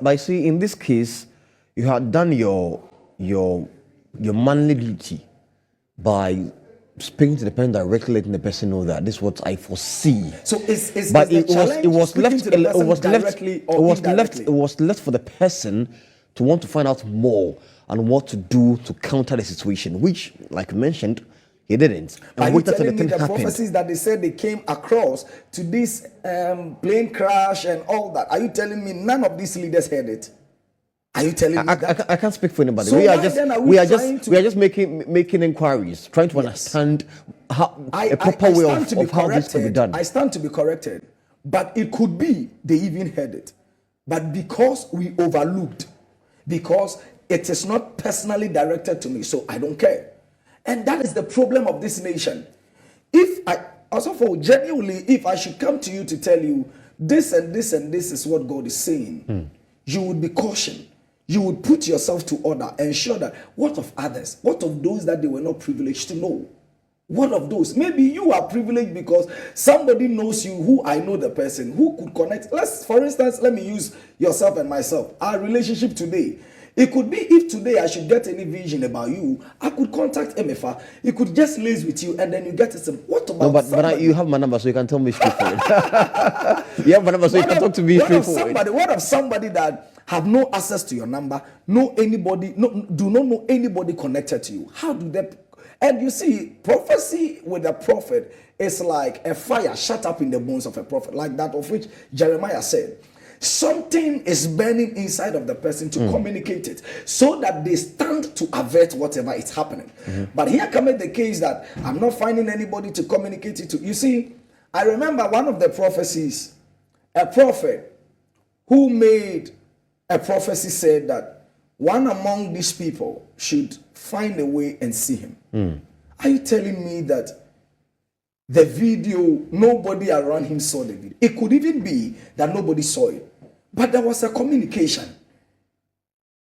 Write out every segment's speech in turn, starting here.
But see, in this case, you had done your manly duty by speaking to the person directly, letting the person know that this is what I foresee. So But it was left for the person to want to find out more and what to do to counter the situation, which, like you mentioned, he didn't. And waited till the thing happened. Prophecies that they said they came across to this plane crash and all that. Are you telling me none of these leaders heard it? Are you telling me that? I can't speak for anybody. So we are just making inquiries, trying to understand how a proper way of how this can be done. I stand to be corrected, but it could be they even heard it, but because we overlooked, because it is not personally directed to me, so I don't care. And that is the problem of this nation. If I should come to you to tell you this and this and this is what God is saying, you would be cautioned. You would put yourself to order, ensure that what of others? What of those that they were not privileged to know? What of those? Maybe you are privileged because somebody knows you who I know the person, who could connect. For instance, let me use yourself and myself. Our relationship today. It could be if today I should get any vision about you, I could contact MFA. He could just liaise with you and then you get some. What about but you have my number so you can tell me straightforward. You have my number so you can talk to me straightforward. What of somebody that have no access to your number, do not know anybody connected to you? How do they? And you see, prophecy with a prophet is like a fire shut up in the bones of a prophet, like that of which Jeremiah said. Something is burning inside of the person to communicate it so that they stand to avert whatever is happening. But here comes the case that I'm not finding anybody to communicate it to. You see, I remember one of the prophecies, a prophet who made a prophecy said that one among these people should find a way and see him. Are you telling me that the video, nobody around him saw the video? It could even be that nobody saw it. But there was a communication.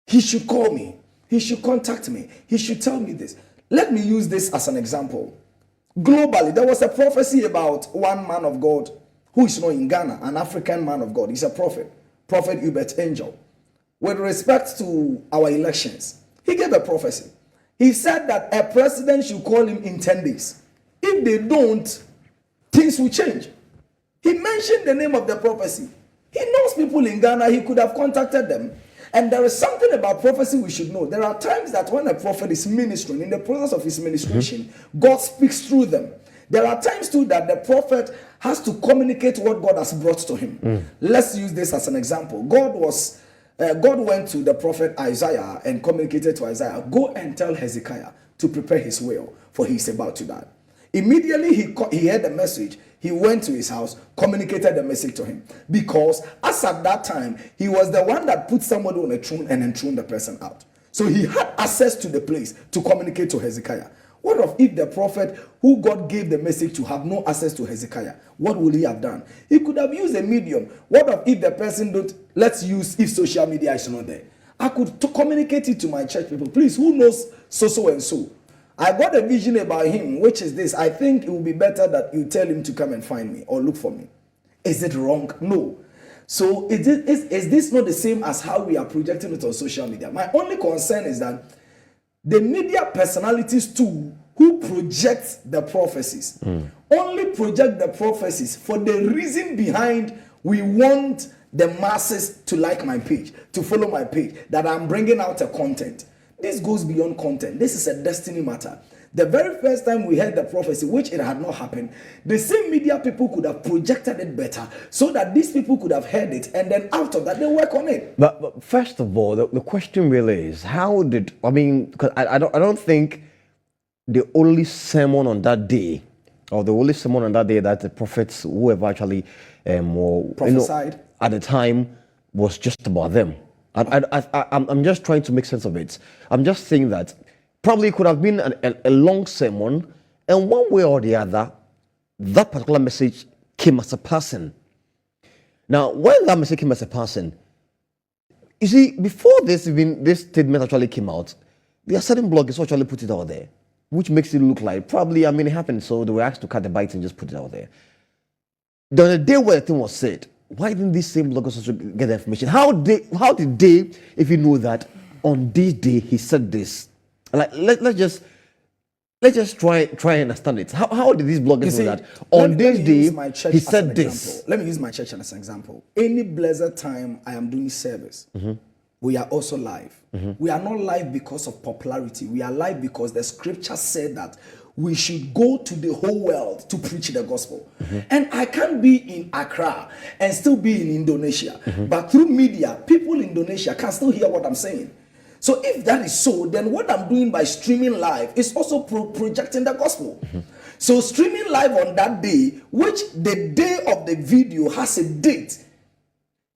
He should call me. He should contact me. He should tell me this. Let me use this as an example. Globally, there was a prophecy about one man of God who is known in Ghana, an African man of God. He's a prophet, Prophet Hubert Angel. With respect to our elections, he gave a prophecy. He said that a president should call him in 10 days. If they don't, things will change. He mentioned the name of the prophecy. He knows people in Ghana. He could have contacted them. And there is something about prophecy we should know. There are times that when a prophet is ministering, in the process of his ministration, God speaks through them. There are times too that the prophet has to communicate what God has brought to him. Let's use this as an example. God went to the prophet Isaiah and communicated to Isaiah, go and tell Hezekiah to prepare his will, for he is about to die. Immediately he heard the message. He went to his house, communicated the message to him. Because as at that time, he was the one that put somebody on a throne and enthroned the person out. So he had access to the place to communicate to Hezekiah. What if the prophet who God gave the message to have no access to Hezekiah? What would he have done? He could have used a medium. What if the person let's use if social media is not there. I could communicate it to my church people. Please, who knows so and so? I got a vision about him, which is this. I think it would be better that you tell him to come and find me or look for me. Is it wrong? No. So is this not the same as how we are projecting it on social media? My only concern is that the media personalities too, who project the prophecies, only project the prophecies for the reason behind we want the masses to like my page, to follow my page, that I'm bringing out a content. This goes beyond content. This is a destiny matter. The very first time we heard the prophecy, which it had not happened, the same media people could have projected it better so that these people could have heard it, and then out of that, they work on it. But first of all, the question really is, because I don't think the only sermon on that day, or the only sermon on that day that the prophets, whoever actually prophesied at the time, was just about them. I'm just trying to make sense of it. I'm just saying that probably it could have been a long sermon, and one way or the other, that particular message came as a person. Now, when that message came as a person, you see, before this statement actually came out, there are certain bloggers who actually put it out there, which makes it look like probably, it happened, so they were asked to cut the bites and just put it out there. The day where the thing was said, why didn't these same bloggers also get the information? How did they even know that on this day he said this? Like let's just try and understand it. How did these bloggers know that on this day he said this? Let me use my church as an example. Any blessed time I am doing service, we are also live. We are not live because of popularity. We are live because the scripture said that we should go to the whole world to preach the gospel. And I can't be in Accra and still be in Indonesia. But through media, people in Indonesia can still hear what I'm saying. So if that is so, then what I'm doing by streaming live is also projecting the gospel. So streaming live on that day, which the day of the video has a date,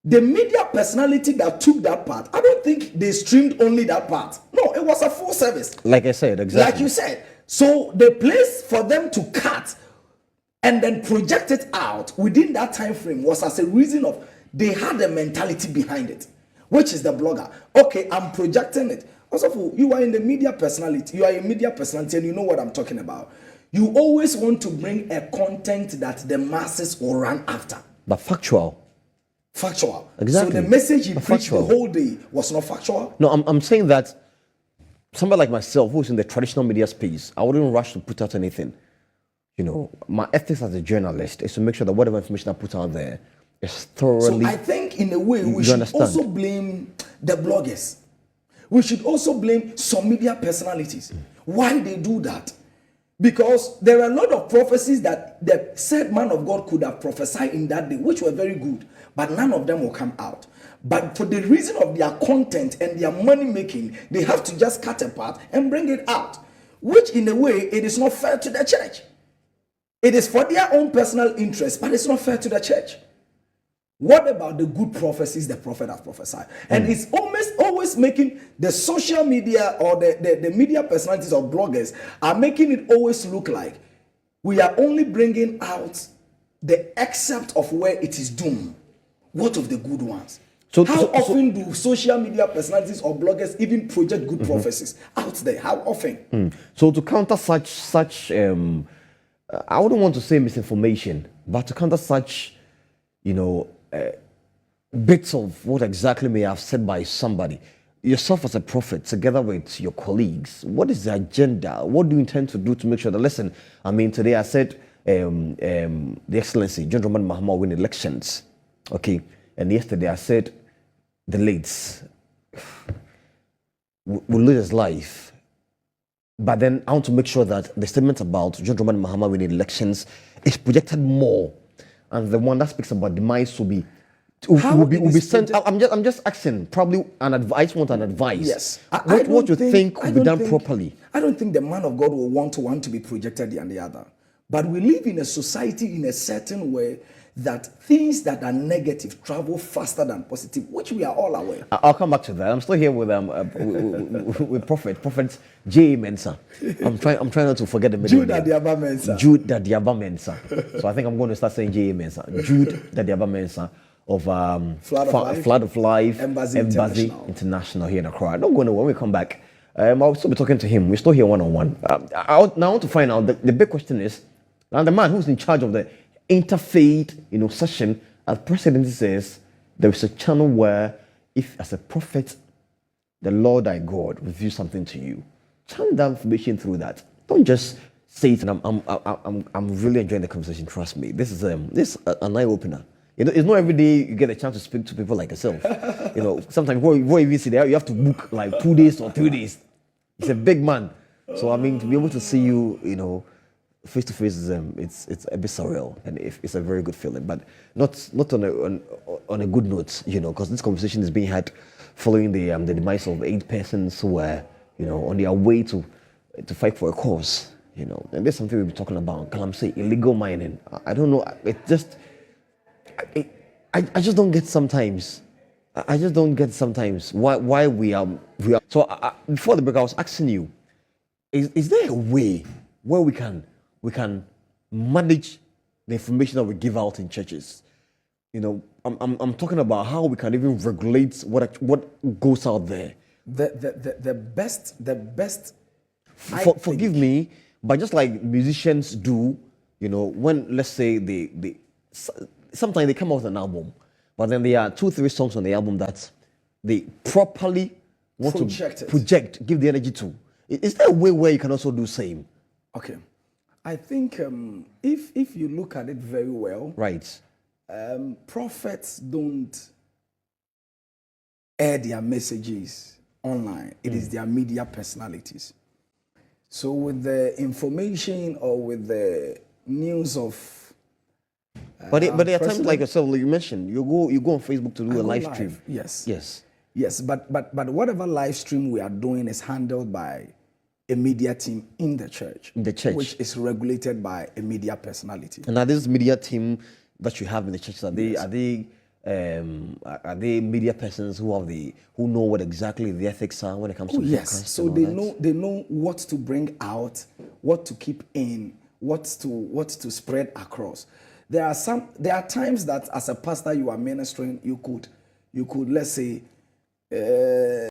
the media personality that took that part, I don't think they streamed only that part. No, it was a full service. Like I said, exactly. Like you said. So the place for them to cut and then project it out within that time frame was as a reason of they had a mentality behind it, which is the blogger. Okay, I'm projecting it. Also, you are in the media personality. You are a media personality and you know what I'm talking about. You always want to bring a content that the masses will run after. But factual. Factual. Exactly. So the message he preached factual. the whole day was not factual. No, I'm saying that somebody like myself who's in the traditional media space, I wouldn't rush to put out anything. You know, my ethics as a journalist is to make sure that whatever information I put out there is thoroughly. So I think in a way we should also blame the bloggers. We should also blame some media personalities. Why they do that? Because there are a lot of prophecies that the said man of God could have prophesied in that day, which were very good, but none of them will come out. But for the reason of their content and their money making, they have to just cut a part and bring it out, which in a way, it is not fair to the church. It is for their own personal interest, but it's not fair to the church. What about the good prophecies the prophet has prophesied? And it's always making the social media or the media personalities or bloggers are making it always look like we are only bringing out the excerpt of where it is doomed. What of the good ones? So often do social media personalities or bloggers even project good prophecies out there? How often? So to counter such I wouldn't want to say misinformation, but to counter such, bits of what exactly may have said by somebody, yourself as a prophet, together with your colleagues, what is the agenda? What do you intend to do to make sure that, listen, I mean, today I said the Excellency, John Dramani Mahama will win elections, okay? And yesterday I said the late will lose his life. But then I want to make sure that the statement about John Dramani Mahama winning elections is projected more, and the one that speaks about demise will be sent. I'm just asking, probably an advice. Want an advice? Yes. What you think could be done properly? I don't think the man of God will want to be projected than the other. But we live in a society in a certain way that things that are negative travel faster than positive, which we are all aware. I'll come back to that. I'm still here with Prophet J. Mensah. I'm trying not to forget the middle Jude name. Arthiabah Mensah. Jude Arthiabah Mensah. So I think I'm going to start saying J. Mensah. Jude Arthiabah Mensah of Flood of Life, Embassy International here in Accra. Don't go nowhere. When we come back, I'll still be talking to him. We're still here one-on-one. Now I want to find out, the big question is, now the man who's in charge of the interfaith session, as president says, there is a channel where if as a prophet the Lord thy God reveals something to you, channel that information through that. Don't just say it. And I'm really enjoying the conversation, trust me. This is an eye-opener. It's not every day you get a chance to speak to people like yourself. Sometimes before you even see there, you have to book like 2 days or 3 days. It's a big man. So I mean, to be able to see you, face to face, it's a bit surreal, and it's a very good feeling, but not on a good note, because this conversation is being had following the demise of 8 persons who were, on their way to fight for a cause, and there's something we'll be talking about. Can I say illegal mining? I don't know. I just don't get sometimes. I just don't get sometimes why we are. So before the break, I was asking you, is there a way where we can manage the information that we give out in churches? I'm talking about how we can even regulate what goes out there. The best. Forgive me, but just like musicians do, when let's say they sometimes they come out with an album, But then there are 2-3 songs on the album that they properly want Project to it. project, give the energy to. Is there a way where you can also do same? Okay. I think if you look at it very well, Right. prophets don't air their messages online. It is their media personalities. So with the information or with the news of But there are times president- like yourself, like you mentioned, you go on Facebook to do a go live live, stream. yes. Yes. Yes, but whatever live stream we are doing is handled by a media team in the church. In the church. Which is regulated by a media personality. And now this media team that you have in the church, are they media persons who know what exactly the ethics are when it comes to Yes, broadcast so and all that? they know what to bring out, what to keep in, what to spread across. There are times that as a pastor you are ministering, you could let's say